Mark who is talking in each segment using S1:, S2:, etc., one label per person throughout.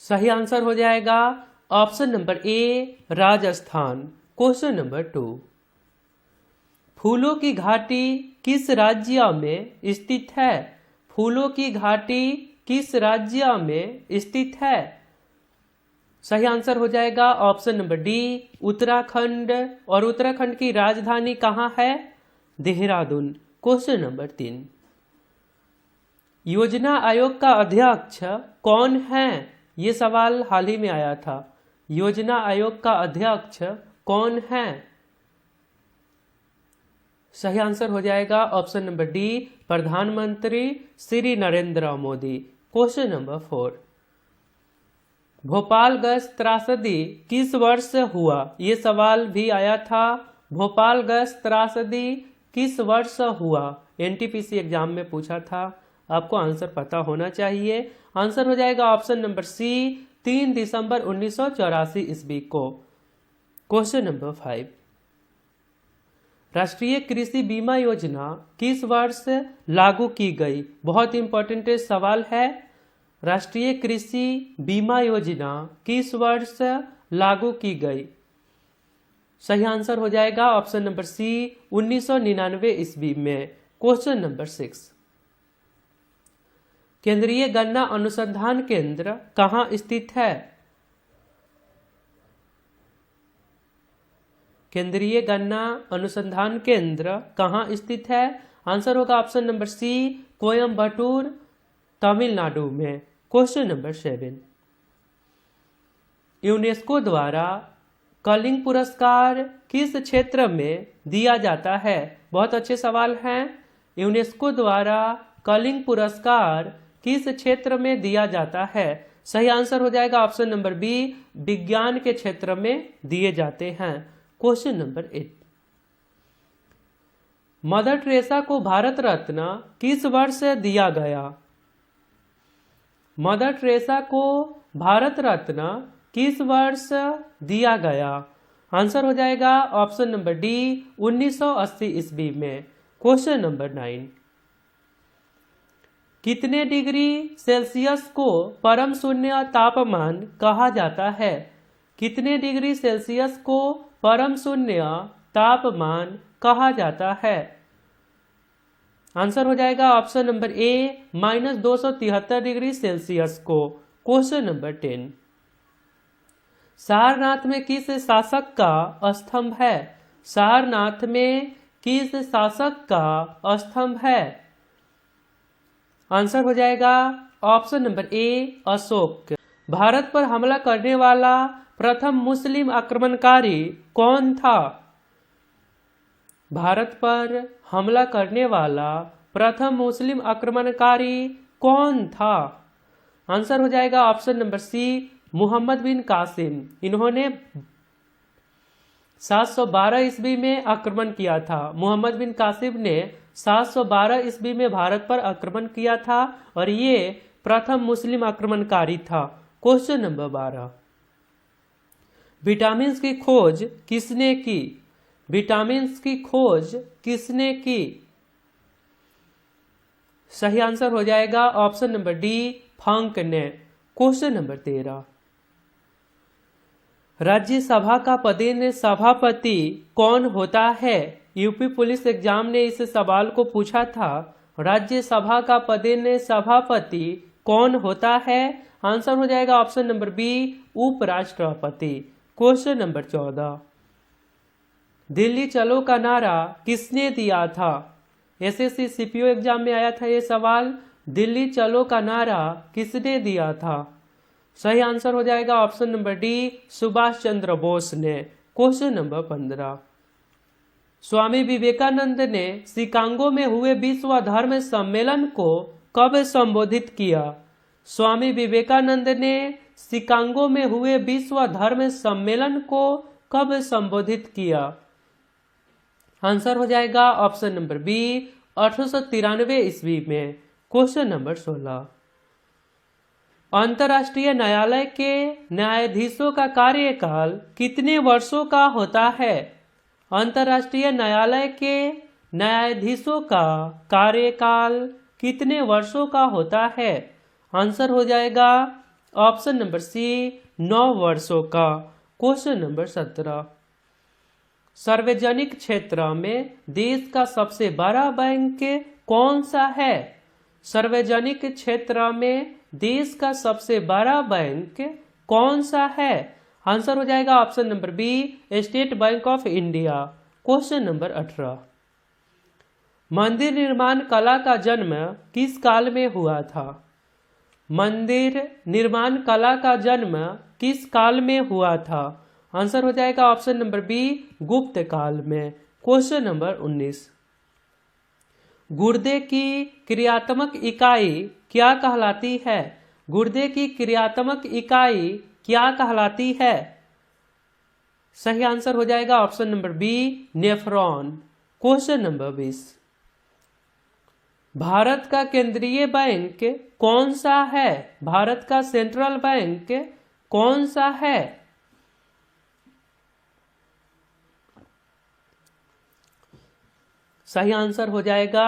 S1: सही आंसर हो जाएगा ऑप्शन नंबर ए राजस्थान। क्वेश्चन नंबर 2, फूलों की घाटी किस राज्य में स्थित है? फूलों की घाटी किस राज्य में स्थित है? सही आंसर हो जाएगा ऑप्शन नंबर डी उत्तराखंड। और उत्तराखंड की राजधानी कहाँ है? देहरादून। क्वेश्चन नंबर 3, योजना आयोग का अध्यक्ष कौन है? ये सवाल हाल ही में आया था। योजना आयोग का अध्यक्ष कौन है? सही आंसर हो जाएगा ऑप्शन नंबर डी प्रधानमंत्री Shri Narendra Modi. Question number 4, Bhopal gas त्रासदी किस वर्ष हुआ? ये सवाल भी आया था। भोपाल गैस त्रासदी किस वर्ष हुआ? एनटीपीसी एग्जाम में पूछा था, आपको आंसर पता होना चाहिए। आंसर हो जाएगा ऑप्शन नंबर सी 3 दिसंबर 1984 ईस्वी को। क्वेश्चन नंबर 5, राष्ट्रीय कृषि बीमा योजना किस वर्ष लागू की गई? बहुत इंपॉर्टेंट सवाल है। राष्ट्रीय कृषि बीमा योजना किस वर्ष लागू की गई? सही आंसर हो जाएगा ऑप्शन नंबर सी 1999 ईस्वी में। क्वेश्चन नंबर 6, केंद्रीय गन्ना अनुसंधान केंद्र कहाँ स्थित है? केंद्रीय गन्ना अनुसंधान केंद्र कहाँ स्थित है? आंसर होगा option number C Coimbatore Tamil Nadu में। क्वेश्चन नंबर 7, यूनेस्को द्वारा कलिंग पुरस्कार किस क्षेत्र में दिया जाता है? बहुत अच्छे सवाल हैं। यूनेस्को द्वारा कलिंग पुरस्कार किस क्षेत्र में दिया जाता है? सही आंसर हो जाएगा ऑप्शन नंबर बी विज्ञान के क्षेत्र में दिए जाते हैं। क्वेश्चन नंबर 8, मदर टेरेसा को भारत रत्न किस वर्ष दिया गया? मदर टेरेसा को भारत रत्न किस वर्ष दिया गया? आंसर हो जाएगा ऑप्शन नंबर डी 1980 ईस्वी में। क्वेश्चन नंबर 9, कितने डिग्री सेल्सियस को परम शून्य तापमान कहा जाता है? कितने डिग्री सेल्सियस को परम शून्य तापमान कहा जाता है? आंसर हो जाएगा ऑप्शन नंबर ए -273 डिग्री सेल्सियस को। क्वेश्चन नंबर 10, सारनाथ में किस शासक का स्तंभ है? सारनाथ में किस शासक का स्तंभ है? आंसर हो जाएगा ऑप्शन नंबर ए अशोक। भारत पर हमला करने वाला प्रथम मुस्लिम आक्रमणकारी कौन था? भारत पर हमला करने वाला प्रथम मुस्लिम आक्रमणकारी कौन था? आंसर हो जाएगा ऑप्शन नंबर सी मोहम्मद बिन कासिम। इन्होंने 712 ईस्वी में आक्रमण किया था। मोहम्मद बिन कासिम ने 712 ईस्वी में भारत पर आक्रमण किया था और ये प्रथम मुस्लिम आक्रमणकारी था। क्वेश्चन नंबर 12, विटामिन की खोज किसने की? विटामिन की खोज किसने की? सही आंसर हो जाएगा ऑप्शन नंबर डी फंक ने। क्वेश्चन नंबर 13, राज्यसभा का पदेन सभापति कौन होता है? यूपी पुलिस एग्जाम ने इस सवाल को पूछा था। राज्यसभा का पदेन सभापति कौन होता है? आंसर हो जाएगा ऑप्शन नंबर बी उपराष्ट्रपति। क्वेश्चन नंबर 14, दिल्ली चलो का नारा किसने दिया था? एसएससी सीपीओ एग्जाम में आया था ये सवाल। दिल्ली चलो का नारा किसने दिया था? सही आंसर हो जाएगा option number D Subhash Chandra Bose ने। क्वेश्चन नंबर 15, स्वामी विवेकानंद ने शिकागो में हुए विश्व धर्म सम्मेलन को कब संबोधित किया? स्वामी विवेकानंद ने शिकागो में हुए विश्व धर्म सम्मेलन को कब संबोधित किया? आंसर हो जाएगा ऑप्शन नंबर बी 1893 ईस्वी में। क्वेश्चन नंबर 16, अंतर्राष्ट्रीय न्यायालय के न्यायाधीशों का कार्यकाल कितने वर्षों का होता है? अंतर्राष्ट्रीय न्यायालय के न्यायाधीशों का कार्यकाल कितने वर्षों का होता है? आंसर हो जाएगा ऑप्शन नंबर सी 9 वर्षों का। क्वेश्चन नंबर 17, सार्वजनिक क्षेत्र में देश का सबसे बड़ा बैंक कौन सा है? सार्वजनिक क्षेत्र में देश का सबसे बड़ा बैंक कौन सा है? आंसर हो जाएगा option number B State Bank of India. Question number 18, मंदिर निर्माण कला का जन्म किस काल में हुआ था? मंदिर निर्माण कला का जन्म किस काल में हुआ था? आंसर हो जाएगा ऑप्शन नंबर बी गुप्त काल में। क्वेश्चन नंबर 19, गुर्दे की क्रियात्मक इकाई क्या कहलाती है? गुर्दे की क्रियात्मक इकाई क्या कहलाती है? सही आंसर हो जाएगा option number B nephron. Question number 20, Bharat का केंद्रीय बैंक कौन सा है? भारत का सेंट्रल बैंक कौन सा है? सही आंसर हो जाएगा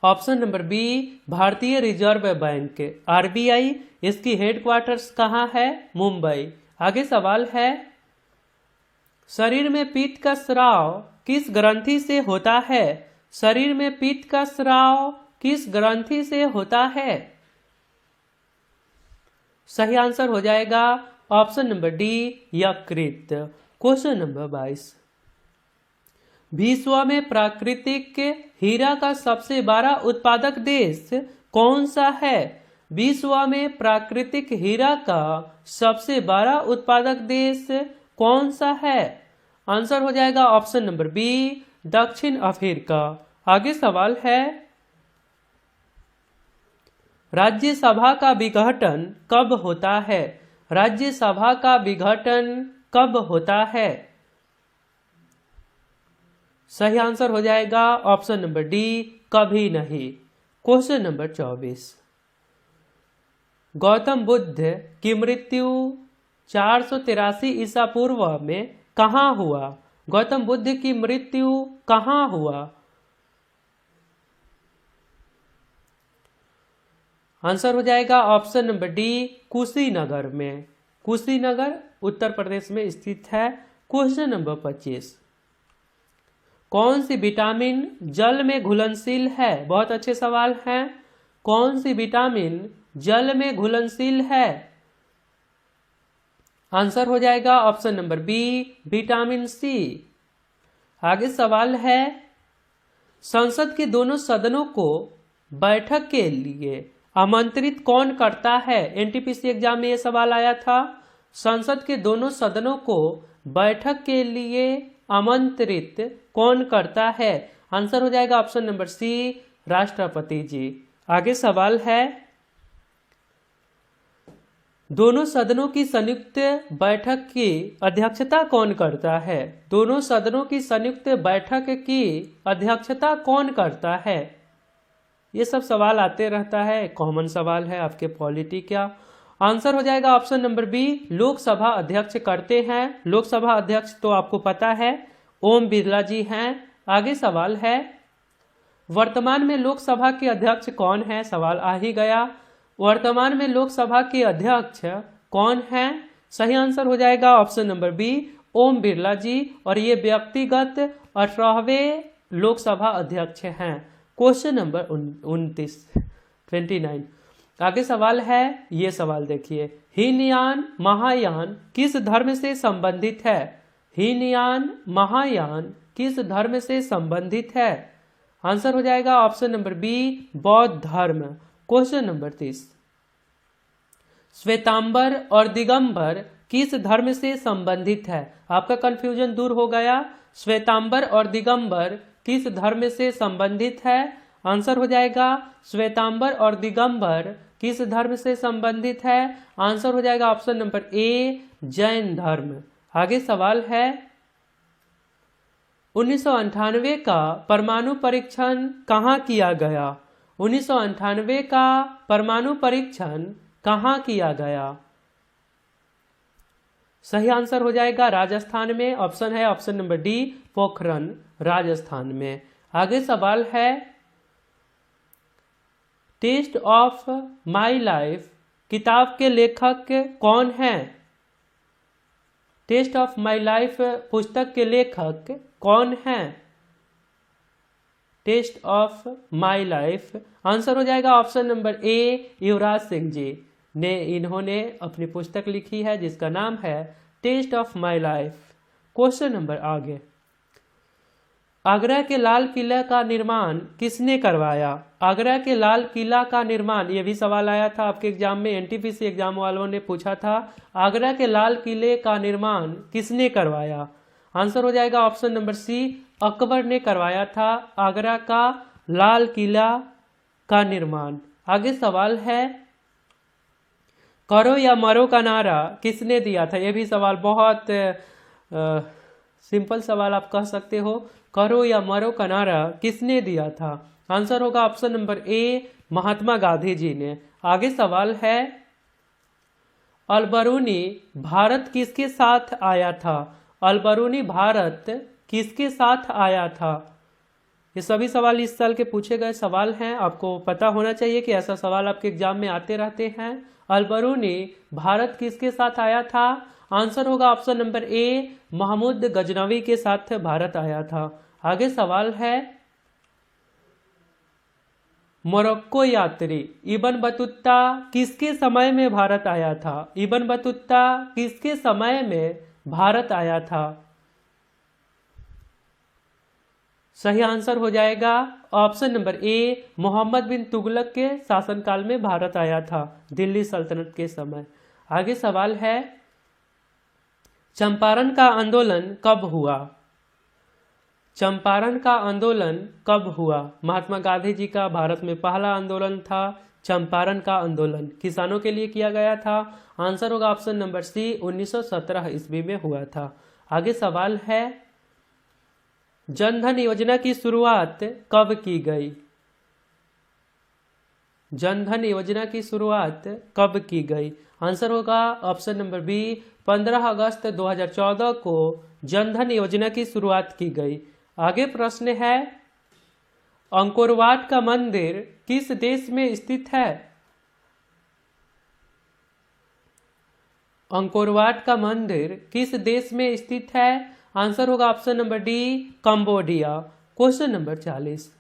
S1: ऑप्शन नंबर बी भारतीय रिजर्व बैंक आरबीआई। इसकी हेडक्वार्टर्स कहाँ है? मुंबई। आगे सवाल है, शरीर में पित्त का स्राव किस ग्रंथि से होता है? शरीर में पित्त का स्राव किस ग्रंथि से होता है? सही आंसर हो जाएगा ऑप्शन नंबर डी यकृत। क्वेश्चन नंबर 22, विश्व में प्राकृतिक हीरा का सबसे बड़ा उत्पादक देश कौन सा है? विश्व में प्राकृतिक हीरा का सबसे बड़ा उत्पादक देश कौन सा है? आंसर हो जाएगा ऑप्शन नंबर बी दक्षिण अफ्रीका। आगे सवाल है, राज्यसभा का विघटन कब होता है? राज्यसभा का विघटन कब होता है? सही आंसर हो जाएगा ऑप्शन नंबर डी कभी नहीं। क्वेश्चन नंबर 24, गौतम बुद्ध की मृत्यु 483 ईसा पूर्व में कहाँ हुआ? गौतम बुद्ध की मृत्यु कहाँ हुआ? आंसर हो जाएगा ऑप्शन नंबर डी कुशीनगर में। कुशीनगर उत्तर प्रदेश में स्थित है। क्वेश्चन नंबर 25, कौन सी विटामिन जल में घुलनशील है? बहुत अच्छे सवाल हैं। कौन सी विटामिन जल में घुलनशील है? आंसर हो जाएगा option number B vitamin C. आगे सवाल है, संसद के दोनों सदनों को बैठक के लिए आमंत्रित कौन करता है? एनटीपीसी एग्जाम में यह सवाल आया था। संसद के दोनों सदनों को बैठक के लिए आमंत्रित कौन करता है? आंसर हो जाएगा ऑप्शन नंबर सी राष्ट्रपति जी। आगे सवाल है, दोनों सदनों की संयुक्त बैठक की अध्यक्षता कौन करता है? दोनों सदनों की संयुक्त बैठक की अध्यक्षता कौन करता है? ये सब सवाल आते रहता है, कॉमन सवाल है आपके पॉलिटी क्या। आंसर हो जाएगा ऑप्शन नंबर बी लोकसभा अध्यक्ष करते हैं। लोकसभा अध्यक्ष तो आपको पता है ओम बिरला जी हैं। आगे सवाल है, वर्तमान में लोकसभा के अध्यक्ष कौन है? सवाल आ ही गया, वर्तमान में लोकसभा के अध्यक्ष कौन है? सही आंसर हो जाएगा option number B Om Birla जी, और ये व्यक्तिगत 18वें लोकसभा अध्यक्ष हैं। Question number 29। आगे सवाल है, ये सवाल देखिए, हीनयान महायान किस धर्म से संबंधित है? हीनयान महायान किस धर्म से संबंधित है? आंसर हो जाएगा ऑप्शन नंबर बी बौद्ध धर्म। क्वेश्चन नंबर 30, श्वेतांबर और दिगंबर किस धर्म से संबंधित है? आपका कंफ्यूजन दूर हो गया। श्वेतांबर और दिगंबर किस धर्म से संबंधित है? आंसर हो जाएगा श्वेतांबर और दिगंबर किस धर्म से संबंधित है? आंसर हो जाएगा ऑप्शन नंबर ए जैन धर्म। आगे सवाल है, 1998 का परमाणु परीक्षण कहाँ किया गया? 1998 का परमाणु परीक्षण कहाँ किया गया? सही आंसर हो जाएगा राजस्थान में। ऑप्शन है option number D Pokhran Rajasthan में। आगे सवाल है, टेस्ट ऑफ माई लाइफ किताब के लेखक कौन हैं? टेस्ट ऑफ माई लाइफ पुस्तक के लेखक कौन हैं? Test of My Life. Answer हो जाएगा option number A, Yuvraj Singh ji ने इन्होंने अपनी पुस्तक लिखी है जिसका नाम है Test of My Life. Question number आगे, आगरा के लाल किला का निर्माण किसने करवाया? आगरा के लाल किला का निर्माण, ये भी सवाल आया था आपके एग्जाम में, एनटीपीसी एग्जाम वालों ने पूछा था, आगरा के लाल किले का निर्माण किसने करवाया? आंसर हो जाएगा ऑप्शन नंबर सी, अकबर ने करवाया था आगरा का लाल किला का निर्माण। आगे सवाल है, करो या मरो का नारा किसने दिया था? यह भी सवाल बहुत सिंपल सवाल आप कह सकते हो, करो या मरो का नारा किसने दिया था? आंसर होगा ऑप्शन नंबर ए, महात्मा गांधी जी ने। आगे सवाल है, अलबरूनी भारत किसके साथ आया था? अलबरूनी भारत किसके साथ आया था? ये सभी सवाल इस साल के पूछे गए सवाल हैं, आपको पता होना चाहिए कि ऐसा सवाल आपके एग्जाम में आते रहते हैं। अलबरूनी भारत किसके साथ आया था? आंसर होगा option number A, Mahmud Ghaznavi के साथ भारत आया था। आगे सवाल है, मोरक्को यात्री इब्न बतूता किसके समय में भारत आया था? इब्न बतूता किसके समय में भारत आया था? सही आंसर हो जाएगा ऑप्शन नंबर ए, मोहम्मद बिन तुगलक के शासनकाल में भारत आया था, दिल्ली सल्तनत के समय। आगे सवाल है, चंपारण का आंदोलन कब हुआ? चंपारण का आंदोलन कब हुआ? महात्मा गांधी जी का भारत में पहला आंदोलन था चंपारण का आंदोलन, किसानों के लिए किया गया था। आंसर होगा ऑप्शन नंबर सी, 1917 ईस्वी में हुआ था। आगे सवाल है, जनधन योजना की शुरुआत कब की गई? जनधन योजना की शुरुआत कब की गई? आंसर होगा ऑप्शन नंबर बी, 15 अगस्त 2014 को जनधन योजना की शुरुआत की गई। आगे प्रश्न है, अंकोरवाट का मंदिर किस देश में स्थित है? अंकोरवाट का मंदिर किस देश में स्थित है? आंसर होगा option number D, Cambodia. Question number 40,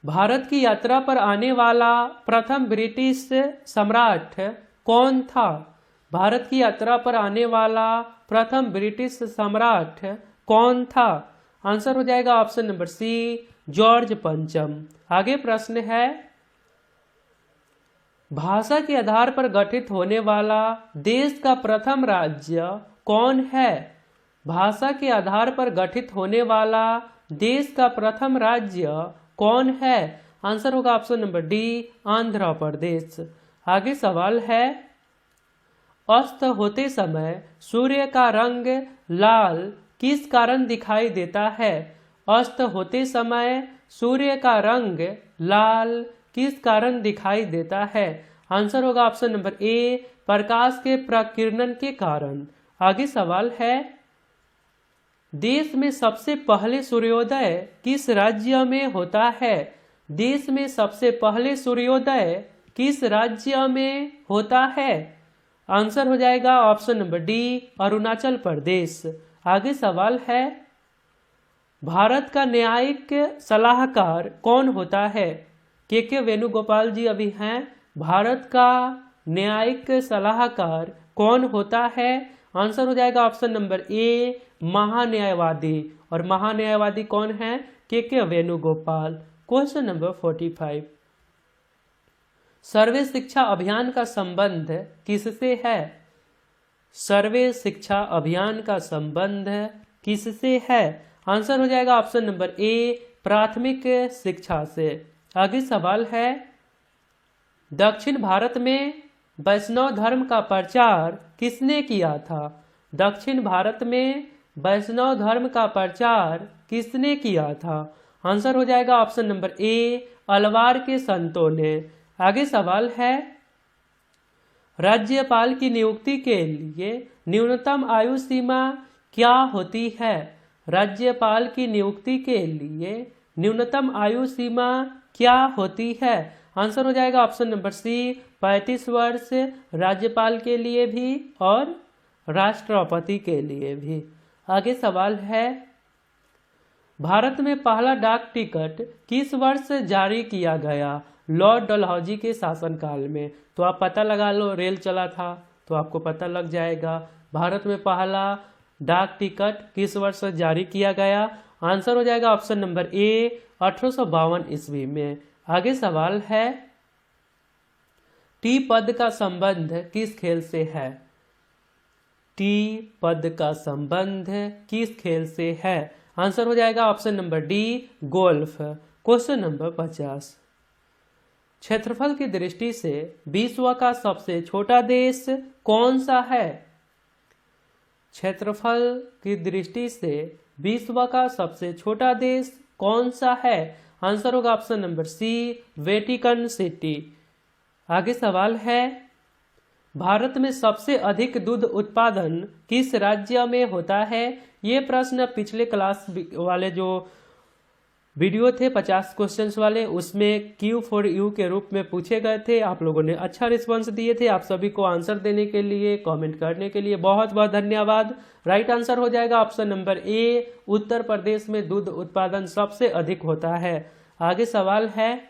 S1: Bharat की यात्रा पर आने वाला प्रथम ब्रिटिश सम्राट कौन था? भारत की यात्रा पर आने वाला प्रथम ब्रिटिश सम्राट कौन था? आंसर हो जाएगा ऑप्शन नंबर सी, जॉर्ज पंचम। आगे प्रश्न है, भाषा के आधार पर गठित होने वाला देश का प्रथम राज्य कौन है? भाषा के आधार पर गठित होने वाला देश का प्रथम राज्य कौन है? आंसर होगा option number D, Andhra Pradesh. आगे सवाल है, अस्त होते समय सूर्य का रंग लाल किस कारण दिखाई देता है? अस्त होते समय सूर्य का रंग लाल किस कारण दिखाई देता है? आंसर होगा ऑप्शन नंबर ए, प्रकाश के प्रकीर्णन के कारण। आगे सवाल है, देश में सबसे पहले सूर्योदय किस राज्य में होता है? देश में सबसे पहले सूर्योदय किस राज्य में होता है? आंसर हो जाएगा option number D, Arunachal Pradesh. आगे सवाल है, भारत का न्यायिक सलाहकार कौन होता है? के वेणुगोपाल जी अभी हैं। भारत का न्यायिक सलाहकार कौन होता है? आंसर हो जाएगा ऑप्शन नंबर ए, महान्यायवादी। और महान्यायवादी कौन है? के वेणुगोपाल। क्वेश्चन नंबर 45, सर्वे शिक्षा अभियान का संबंध किससे है? सर्वे शिक्षा अभियान का संबंध किससे है? आंसर हो जाएगा ऑप्शन नंबर ए, प्राथमिक शिक्षा से। आगे सवाल है, दक्षिण भारत में वैष्णव धर्म का प्रचार किसने किया था? दक्षिण भारत में वैष्णव धर्म का प्रचार किसने किया था? आंसर हो जाएगा ऑप्शन नंबर ए, अलवार के संतों ने। आगे सवाल है, राज्यपाल की नियुक्ति के लिए न्यूनतम आयु सीमा क्या होती है? राज्यपाल की नियुक्ति के लिए न्यूनतम आयु सीमा क्या होती है? आंसर हो जाएगा ऑप्शन नंबर सी 35 वर्ष राज्यपाल के लिए भी और राष्ट्रपति के लिए भी। आगे सवाल है, भारत में पहला डाक टिकट किस वर्ष जारी किया गया लॉर्ड डलहौजी के शासनकाल में? तो आप पता लगा लो, रेल चला था तो आपको पता लग जाएगा। भारत में पहला डाक टिकट किस वर्ष जारी किया गया? आंसर हो जाएगा ऑप्शन नंबर ए 1852 ईस्वी में। आगे सवाल है, टी पद का संबंध किस खेल से है? टी पद का संबंध किस खेल से है? आंसर हो जाएगा option number D golf. Question number 50, क्षेत्रफल की दृष्टि से विश्व का सबसे छोटा देश कौन सा है? क्षेत्रफल की दृष्टि से विश्व का सबसे छोटा देश कौन सा है? आंसर होगा option number C Vatican City. आगे सवाल है, भारत में सबसे अधिक दूध उत्पादन किस राज्य में होता है? ये प्रश्न पिछले क्लास वाले जो वीडियो थे 50 क्वेश्चंस वाले, उसमें Q for U के रूप में पूछे गए थे। आप लोगों ने अच्छा रिस्पांस दिए थे। आप सभी को आंसर देने के लिए, कमेंट करने के लिए बहुत बहुत धन्यवाद। राइट आंसर हो जाएगा ऑप्शन नंबर ए उत्तर प्रदेश में दूध उत्पादन सबसे अधिक होता है। आगे सवाल है,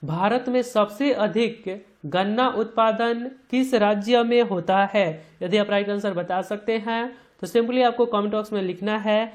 S1: भारत में सबसे अधिक गन्ना उत्पादन किस राज्य में होता है? यदि आप राइट आंसर बता सकते हैं तो सिंपली आपको कमेंट बॉक्स में लिखना है